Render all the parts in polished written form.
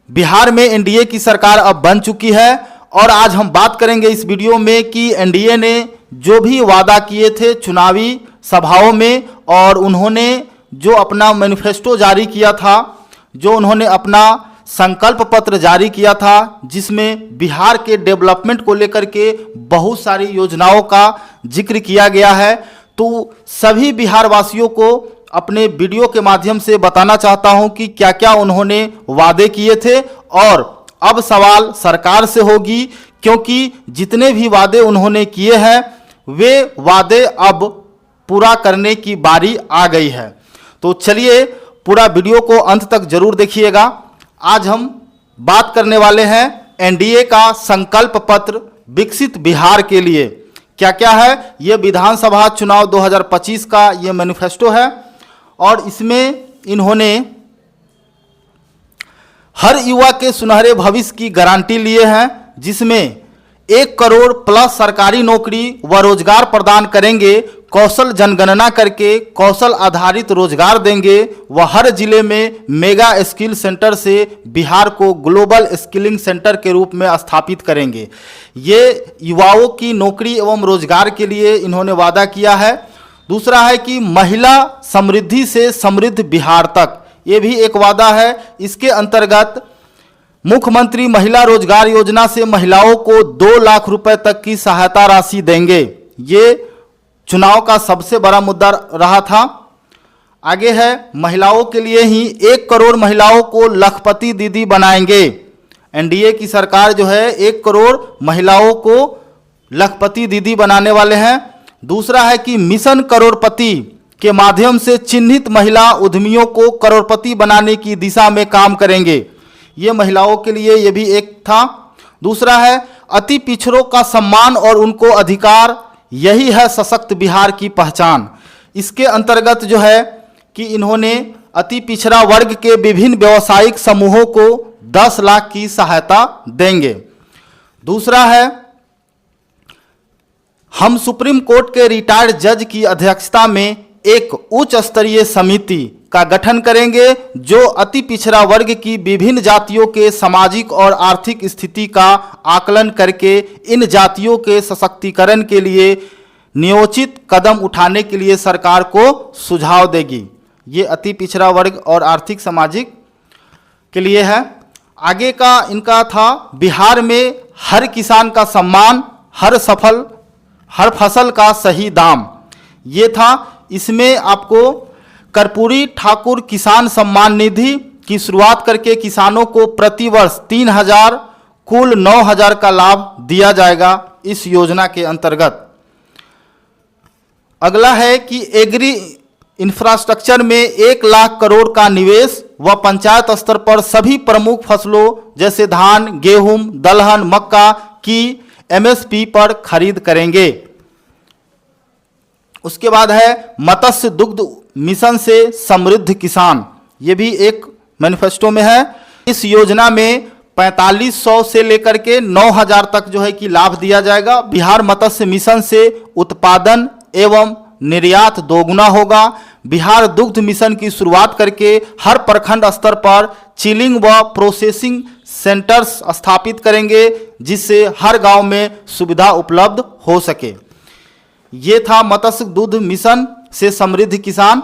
बिहार में एनडीए की सरकार अब बन चुकी है और आज हम बात करेंगे इस वीडियो में कि एनडीए ने जो भी वादा किए थे चुनावी सभाओं में और उन्होंने जो अपना मैनिफेस्टो जारी किया था, जो उन्होंने अपना संकल्प पत्र जारी किया था, जिसमें बिहार के डेवलपमेंट को लेकर के बहुत सारी योजनाओं का जिक्र किया गया है, तो सभी बिहार वासियों को अपने वीडियो के माध्यम से बताना चाहता हूं कि क्या क्या उन्होंने वादे किए थे। और अब सवाल सरकार से होगी, क्योंकि जितने भी वादे उन्होंने किए हैं वे वादे अब पूरा करने की बारी आ गई है। तो चलिए पूरा वीडियो को अंत तक जरूर देखिएगा। आज हम बात करने वाले हैं एनडीए का संकल्प पत्र विकसित बिहार के लिए क्या क्या है। यह विधानसभा चुनाव 2025 का ये मैनिफेस्टो है और इसमें इन्होंने हर युवा के सुनहरे भविष्य की गारंटी लिए हैं, जिसमें 1 करोड़ प्लस सरकारी नौकरी व रोजगार प्रदान करेंगे, कौशल जनगणना करके कौशल आधारित रोजगार देंगे व हर जिले में मेगा स्किल सेंटर से बिहार को ग्लोबल स्किलिंग सेंटर के रूप में स्थापित करेंगे। ये युवाओं की नौकरी एवं रोजगार के लिए इन्होंने वादा किया है। दूसरा है कि महिला समृद्धि से समृद्ध बिहार तक, ये भी एक वादा है। इसके अंतर्गत मुख्यमंत्री महिला रोजगार योजना से महिलाओं को 2 लाख रुपए तक की सहायता राशि देंगे। ये चुनाव का सबसे बड़ा मुद्दा रहा था। आगे है महिलाओं के लिए ही 1 करोड़ महिलाओं को लखपति दीदी बनाएंगे। एनडीए की सरकार जो है 1 करोड़ महिलाओं को लखपति दीदी बनाने वाले हैं। दूसरा है कि मिशन करोड़पति के माध्यम से चिन्हित महिला उद्यमियों को करोड़पति बनाने की दिशा में काम करेंगे। ये महिलाओं के लिए ये भी एक था। दूसरा है अति पिछड़ों का सम्मान और उनको अधिकार, यही है सशक्त बिहार की पहचान। इसके अंतर्गत जो है कि इन्होंने अति पिछड़ा वर्ग के विभिन्न व्यवसायिक समूहों को 10 लाख की सहायता देंगे। दूसरा है हम सुप्रीम कोर्ट के रिटायर्ड जज की अध्यक्षता में एक उच्च स्तरीय समिति का गठन करेंगे जो अति पिछड़ा वर्ग की विभिन्न जातियों के सामाजिक और आर्थिक स्थिति का आकलन करके इन जातियों के सशक्तिकरण के लिए नियोजित कदम उठाने के लिए सरकार को सुझाव देगी। ये अति पिछड़ा वर्ग और आर्थिक सामाजिक के लिए है। आगे का इनका था बिहार में हर किसान का सम्मान, हर फसल का सही दाम, ये था। इसमें आपको कर्पूरी ठाकुर किसान सम्मान निधि की शुरुआत करके किसानों को प्रतिवर्ष 3,000 कुल 9,000 का लाभ दिया जाएगा इस योजना के अंतर्गत। अगला है कि एग्री इंफ्रास्ट्रक्चर में 1 लाख करोड़ का निवेश व पंचायत स्तर पर सभी प्रमुख फसलों जैसे धान, गेहूं, दलहन, मक्का की एमएसपी पर खरीद करेंगे। उसके बाद है मत्स्य दुग्ध मिशन से समृद्ध किसान, ये भी एक मैनिफेस्टो में है। इस योजना में 4500 से लेकर के 9,000 तक जो है कि लाभ दिया जाएगा। बिहार मत्स्य मिशन से उत्पादन एवं निर्यात दोगुना होगा। बिहार दुग्ध मिशन की शुरुआत करके हर प्रखंड स्तर पर चिलिंग व प्रोसेसिंग सेंटर्स स्थापित करेंगे, जिससे हर गांव में सुविधा उपलब्ध हो सके। ये था मत्स्य दुग्ध मिशन से समृद्ध किसान।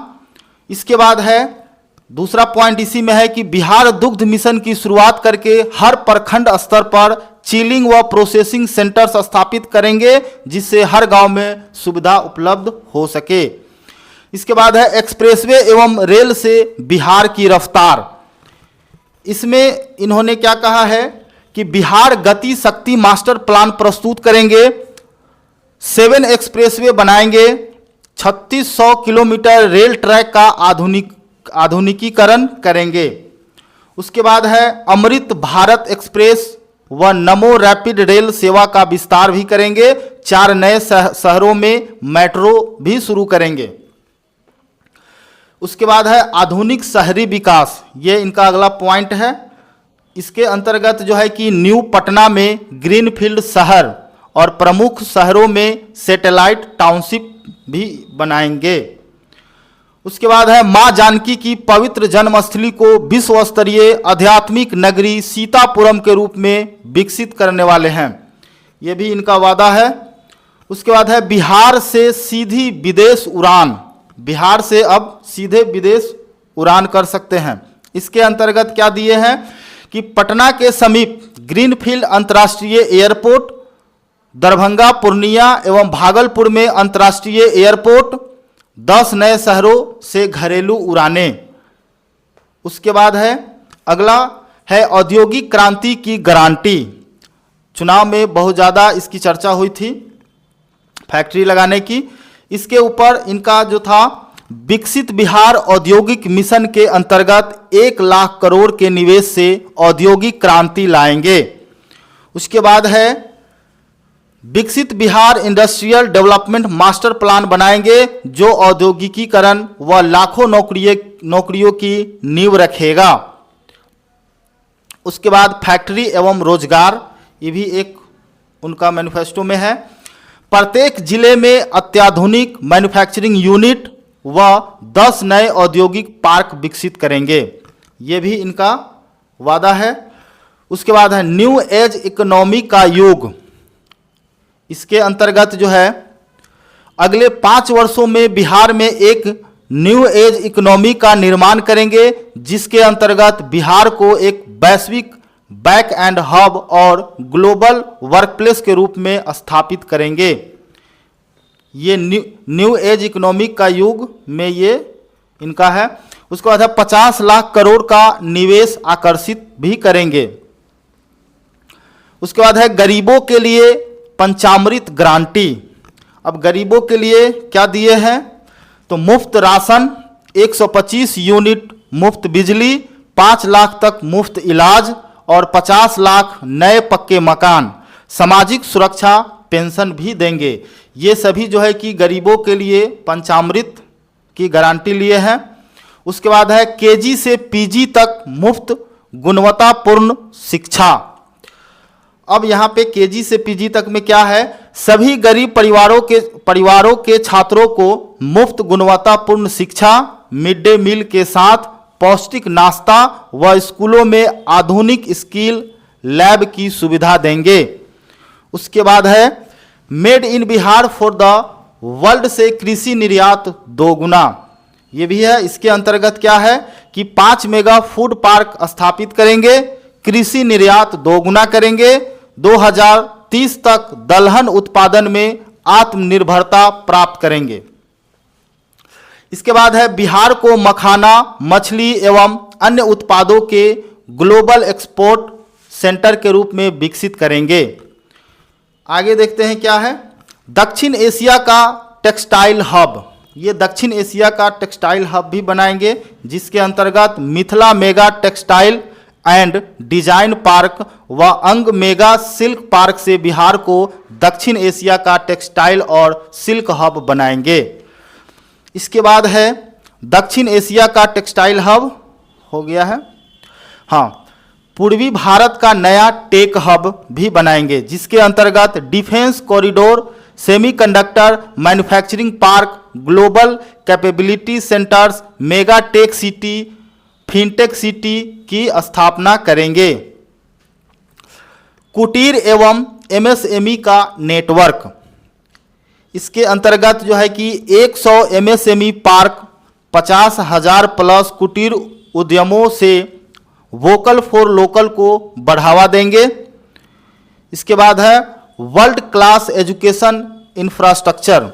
इसके बाद है दूसरा पॉइंट इसी में है कि बिहार दुग्ध मिशन की शुरुआत करके हर प्रखंड स्तर पर चिलिंग व प्रोसेसिंग सेंटर्स स्थापित करेंगे, जिससे हर गांव में सुविधा उपलब्ध हो सके। इसके बाद है एक्सप्रेसवे एवं रेल से बिहार की रफ्तार। इसमें इन्होंने क्या कहा है कि बिहार गति शक्ति मास्टर प्लान प्रस्तुत करेंगे, 7 एक्सप्रेसवे बनाएंगे, 3600 किलोमीटर रेल ट्रैक का आधुनिकीकरण करेंगे। उसके बाद है अमृत भारत एक्सप्रेस व नमो रैपिड रेल सेवा का विस्तार भी करेंगे। 4 नए शहरों में मेट्रो भी शुरू करेंगे। उसके बाद है आधुनिक शहरी विकास, ये इनका अगला पॉइंट है। इसके अंतर्गत जो है कि न्यू पटना में ग्रीनफील्ड शहर और प्रमुख शहरों में सैटेलाइट टाउनशिप भी बनाएंगे। उसके बाद है मां जानकी की पवित्र जन्मस्थली को विश्व स्तरीय आध्यात्मिक नगरी सीतापुरम के रूप में विकसित करने वाले हैं, ये भी इनका वादा है। उसके बाद है बिहार से सीधी विदेश उड़ान, बिहार से अब सीधे विदेश उड़ान कर सकते हैं। इसके अंतर्गत क्या दिए हैं कि पटना के समीप ग्रीनफील्ड अंतर्राष्ट्रीय एयरपोर्ट, दरभंगा, पूर्णिया एवं भागलपुर में अंतर्राष्ट्रीय एयरपोर्ट, 10 नए शहरों से घरेलू उड़ानें। उसके बाद है अगला है औद्योगिक क्रांति की गारंटी। चुनाव में बहुत ज़्यादा इसकी चर्चा हुई थी फैक्ट्री लगाने की। इसके ऊपर इनका जो था विकसित बिहार औद्योगिक मिशन के अंतर्गत 1 लाख करोड़ के निवेश से औद्योगिक क्रांति लाएंगे। उसके बाद है विकसित Bihar industrial development master plan बनाएंगे जो औद्योगिकीकरण व लाखों नौकरियों की नींव रखेगा। उसके बाद फैक्ट्री एवं रोजगार, ये भी एक उनका मैनिफेस्टो में है। प्रत्येक जिले में अत्याधुनिक मैन्युफैक्चरिंग यूनिट व 10 नए औद्योगिक पार्क विकसित करेंगे, ये भी इनका वादा है। उसके बाद है न्यू एज इकोनॉमी का युग। इसके अंतर्गत जो है अगले 5 वर्षों में बिहार में एक न्यू एज इकोनॉमी का निर्माण करेंगे जिसके अंतर्गत बिहार को एक वैश्विक बैक एंड हब और ग्लोबल वर्कप्लेस के रूप में स्थापित करेंगे। ये न्यू एज इकोनॉमिक का युग में ये इनका है। उसके बाद है 50 लाख करोड़ का निवेश आकर्षित भी करेंगे। उसके बाद है गरीबों के लिए पंचामृत गारंटी। अब गरीबों के लिए क्या दिए हैं तो मुफ्त राशन, 125 यूनिट मुफ्त बिजली, 5 लाख तक मुफ्त इलाज और 50 लाख नए पक्के मकान, सामाजिक सुरक्षा पेंशन भी देंगे। ये सभी जो है कि गरीबों के लिए पंचामृत की गारंटी लिए हैं। उसके बाद है केजी से पीजी तक मुफ्त गुणवत्तापूर्ण शिक्षा। अब यहाँ पे केजी से पीजी तक में क्या है, सभी गरीब परिवारों के छात्रों को मुफ्त गुणवत्तापूर्ण शिक्षा, मिड डे मील के साथ पौष्टिक नाश्ता व स्कूलों में आधुनिक स्किल लैब की सुविधा देंगे। उसके बाद है made in Bihar for the world से कृषि निर्यात 2 गुना, ये भी है। इसके अंतर्गत क्या है कि 5 मेगा फूड पार्क स्थापित करेंगे, कृषि निर्यात 2 गुना करेंगे, 2030 तक दलहन उत्पादन में आत्मनिर्भरता प्राप्त करेंगे। इसके बाद है बिहार को मखाना, मछली एवं अन्य उत्पादों के ग्लोबल एक्सपोर्ट सेंटर के रूप में विकसित करेंगे। आगे देखते हैं क्या है, दक्षिण एशिया का टेक्सटाइल हब। ये दक्षिण एशिया का टेक्सटाइल हब भी बनाएंगे जिसके अंतर्गत Mithila mega textile and design park व अंग मेगा सिल्क पार्क से बिहार को दक्षिण एशिया का टेक्सटाइल और सिल्क हब बनाएंगे। इसके बाद है दक्षिण एशिया का टेक्सटाइल हब हो गया है। हाँ, पूर्वी भारत का नया टेक हब भी बनाएंगे जिसके अंतर्गत defence corridor, semiconductor manufacturing park, global capability centres, mega tech city, fintech city की स्थापना करेंगे। कुटीर एवं एमएसएमई का नेटवर्क, इसके अंतर्गत जो है कि 100 एमएसएमई पार्क, 50,000 प्लस कुटीर उद्यमों से वोकल फॉर लोकल को बढ़ावा देंगे। इसके बाद है वर्ल्ड क्लास एजुकेशन इंफ्रास्ट्रक्चर,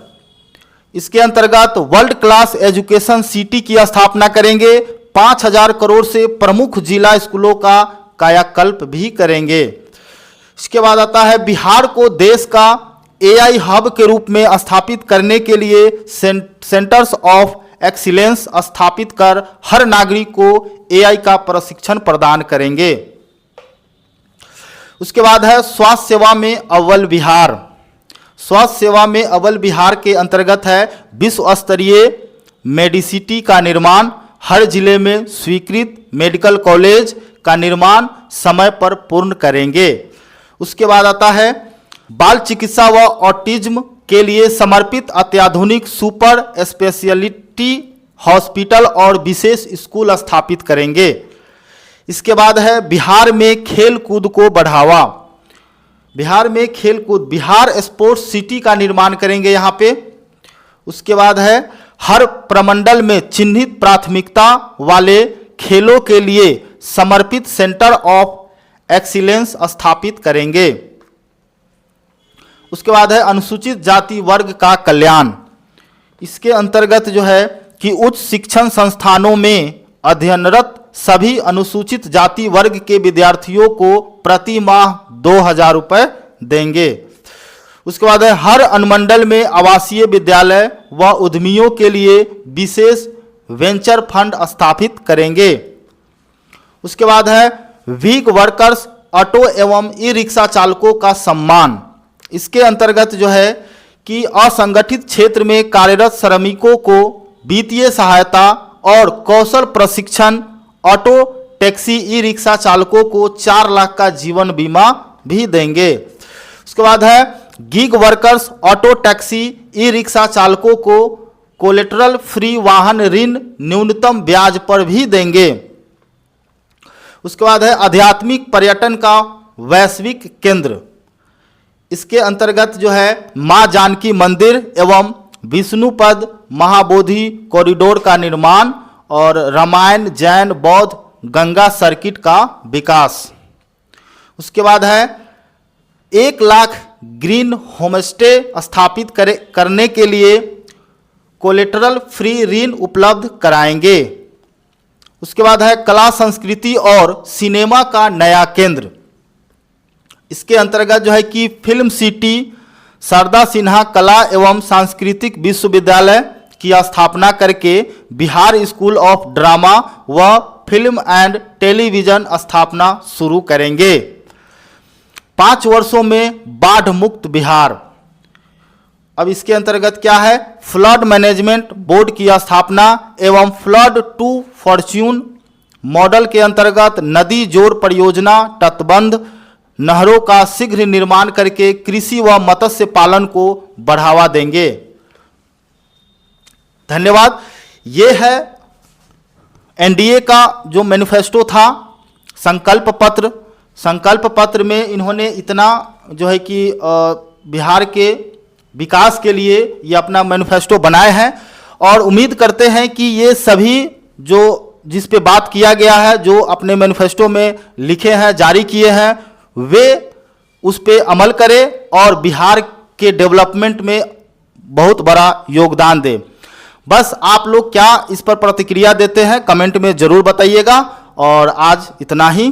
इसके अंतर्गत वर्ल्ड क्लास एजुकेशन सिटी की स्थापना करेंगे, 5,000 करोड़ से प्रमुख जिला स्कूलों का कायाकल्प भी करेंगे। इसके बाद आता है बिहार को देश का एआई हब के रूप में स्थापित करने के लिए सेंटर्स ऑफ एक्सीलेंस स्थापित कर हर नागरिक को एआई का प्रशिक्षण प्रदान करेंगे। उसके बाद है स्वास्थ्य सेवा में अव्वल बिहार। स्वास्थ्य सेवा में अव्वल बिहार के अंतर्गत है विश्व स्तरीय मेडिसिटी का निर्माण, हर जिले में स्वीकृत मेडिकल कॉलेज का निर्माण समय पर पूर्ण करेंगे। उसके बाद आता है बाल चिकित्सा व ऑटिज्म के लिए समर्पित अत्याधुनिक सुपर स्पेशलिटी हॉस्पिटल और विशेष स्कूल स्थापित करेंगे। इसके बाद है बिहार में खेल कूद को बढ़ावा। बिहार में खेल कूद, बिहार स्पोर्ट्स सिटी का निर्माण करेंगे यहाँ पे। उसके बाद है हर प्रमंडल में चिन्हित प्राथमिकता वाले खेलों के लिए समर्पित सेंटर ऑफ एक्सीलेंस स्थापित करेंगे। उसके बाद है अनुसूचित जाति वर्ग का कल्याण। इसके अंतर्गत जो है कि उच्च शिक्षण संस्थानों में अध्ययनरत सभी अनुसूचित जाति वर्ग के विद्यार्थियों को प्रति माह 2000 रुपये देंगे। उसके बाद है हर अनुमंडल में आवासीय विद्यालय व उद्यमियों के लिए विशेष वेंचर फंड स्थापित करेंगे। उसके बाद है वीक वर्कर्स, ऑटो एवं ई रिक्शा चालकों का सम्मान। इसके अंतर्गत जो है कि असंगठित क्षेत्र में कार्यरत श्रमिकों को वित्तीय सहायता और कौशल प्रशिक्षण, ऑटो, टैक्सी, ई रिक्शा चालकों को 4 लाख का जीवन बीमा भी देंगे। उसके बाद है gig workers, auto, taxi, e rickshaw चालकों को कोलेटरल फ्री वाहन ऋण न्यूनतम ब्याज पर भी देंगे। उसके बाद है आध्यात्मिक पर्यटन का वैश्विक केंद्र। इसके अंतर्गत जो है मां जानकी मंदिर एवं विष्णुपद महाबोधि कॉरिडोर का निर्माण और रामायण, जैन, बौद्ध, गंगा सर्किट का विकास। उसके बाद है 1 लाख ग्रीन होमस्टे स्थापित करने के लिए कोलेटरल फ्री ऋण उपलब्ध कराएंगे। उसके बाद है कला, संस्कृति और सिनेमा का नया केंद्र। इसके अंतर्गत जो है कि फिल्म सिटी, शारदा सिन्हा कला एवं सांस्कृतिक विश्वविद्यालय की स्थापना करके बिहार स्कूल ऑफ ड्रामा व फिल्म एंड टेलीविजन स्थापना शुरू करेंगे। 5 वर्षों में बाढ़ मुक्त बिहार। अब इसके अंतर्गत क्या है, फ्लड मैनेजमेंट बोर्ड की स्थापना एवं फ्लड टू फॉर्च्यून मॉडल के अंतर्गत नदी जोड़ परियोजना, तटबंध नहरों का शीघ्र निर्माण करके कृषि व मत्स्य पालन को बढ़ावा देंगे। धन्यवाद। ये है एनडीए का जो मैनिफेस्टो था, संकल्प पत्र। संकल्प पत्र में इन्होंने इतना जो है कि बिहार के विकास के लिए ये अपना मैनिफेस्टो बनाए हैं और उम्मीद करते हैं कि ये सभी जो जिस पे बात किया गया है, जो अपने मैनिफेस्टो में लिखे हैं, जारी किए हैं, वे उस पे अमल करें और बिहार के डेवलपमेंट में बहुत बड़ा योगदान दें। बस आप लोग क्या इस पर प्रतिक्रिया देते हैं कमेंट में ज़रूर बताइएगा। और आज इतना ही।